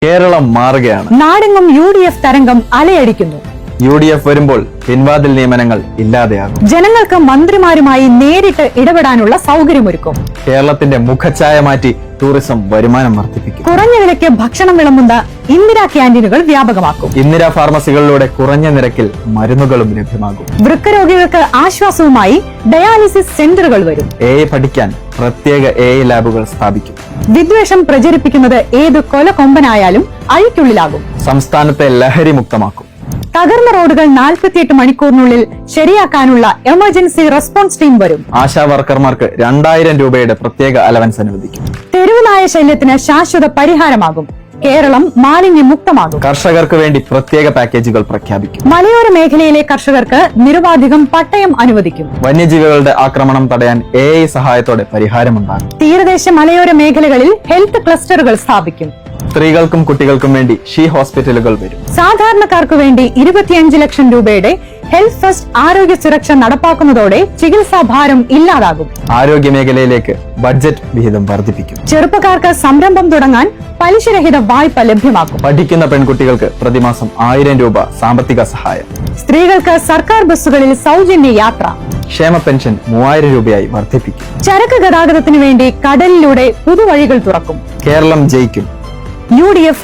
കേരളം മാറുകയാണ്. നാടെങ്ങും UDF തരംഗം അലയടിക്കുന്നു. UDF വരുമ്പോൾ പിൻവാതിൽ നിയമനങ്ങൾ ഇല്ലാതെയാകും. ജനങ്ങൾക്ക് മന്ത്രിമാരുമായി നേരിട്ട് ഇടപെടാനുള്ള സൗകര്യമൊരുക്കും. കേരളത്തിന്റെ മുഖച്ഛായ മാറ്റി ടൂറിസം വരുമാനം വർദ്ധിപ്പിക്കും. കുറഞ്ഞ വിലയ്ക്ക് ഭക്ഷണം വിളമ്പുന്ന ഇന്ദിരാ ക്യാന്റീനുകൾ വ്യാപകമാക്കും. ഇന്ദിരാ ഫാർമസികളിലൂടെ കുറഞ്ഞ നിരക്കിൽ മരുന്നുകളും ലഭ്യമാകും. വൃക്കരോഗികൾക്ക് ആശ്വാസവുമായി ഡയാലിസിസ് സെന്ററുകൾ വരും. AI പഠിക്കാൻ പ്രത്യേക AI ലാബുകൾ സ്ഥാപിക്കും. വിദ്വേഷം പ്രചരിപ്പിക്കുന്നത് ഏത് കൊലകൊമ്പനായാലും അഴിക്കുള്ളിലാകും. സംസ്ഥാനത്തെ ലഹരി മുക്തമാക്കും. തകർന്ന റോഡുകൾ 48 മണിക്കൂറിനുള്ളിൽ ശരിയാക്കാനുള്ള എമർജൻസി റെസ്പോൺസ് ടീം വരും. ആശാ വർക്കർമാർക്ക് 2000 രൂപയുടെ പ്രത്യേക അലവൻസ് അനുവദിക്കും. തെരുവുനായ ശല്യത്തിന് ശാശ്വത പരിഹാരമാകും. കേരളം മാലിന്യമുക്തമാകും. കർഷകർക്ക് വേണ്ടി പ്രത്യേക പാക്കേജുകൾ പ്രഖ്യാപിക്കും. മലയോര മേഖലയിലെ കർഷകർക്ക് നിരുപാധികം പട്ടയം അനുവദിക്കും. വന്യജീവികളുടെ ആക്രമണം തടയാൻ AI സഹായത്തോടെ പരിഹാരമുണ്ടാകും. തീരദേശ മലയോര മേഖലകളിൽ ഹെൽത്ത് ക്ലസ്റ്ററുകൾ സ്ഥാപിക്കും. സ്ത്രീകൾക്കും കുട്ടികൾക്കും വേണ്ടി ഷീ ഹോസ്പിറ്റലുകൾ വരും. സാധാരണക്കാർക്ക് വേണ്ടി 25 ലക്ഷം രൂപയുടെ ഹെൽത്ത് ഫസ്റ്റ് ആരോഗ്യ സുരക്ഷ നടപ്പാക്കുന്നതോടെ ചികിത്സാ ഭാരം ഇല്ലാതാകും. ആരോഗ്യ മേഖലയിലേക്ക് ബഡ്ജറ്റ് വിഹിതം വർദ്ധിപ്പിക്കും. ചെറുപ്പക്കാർക്ക് സംരംഭം തുടങ്ങാൻ പലിശരഹിത വായ്പ ലഭ്യമാക്കും. പഠിക്കുന്ന പെൺകുട്ടികൾക്ക് പ്രതിമാസം 1000 രൂപ സാമ്പത്തിക സഹായം. സ്ത്രീകൾക്ക് സർക്കാർ ബസ്സുകളിൽ സൗജന്യ യാത്ര. ക്ഷേമ പെൻഷൻ 3000 രൂപയായി വർദ്ധിപ്പിക്കും. ചരക്ക് ഗതാഗതത്തിന് വേണ്ടി കടലിലൂടെ പുതുവഴികൾ തുറക്കും. കേരളം ജയിക്കും. UDF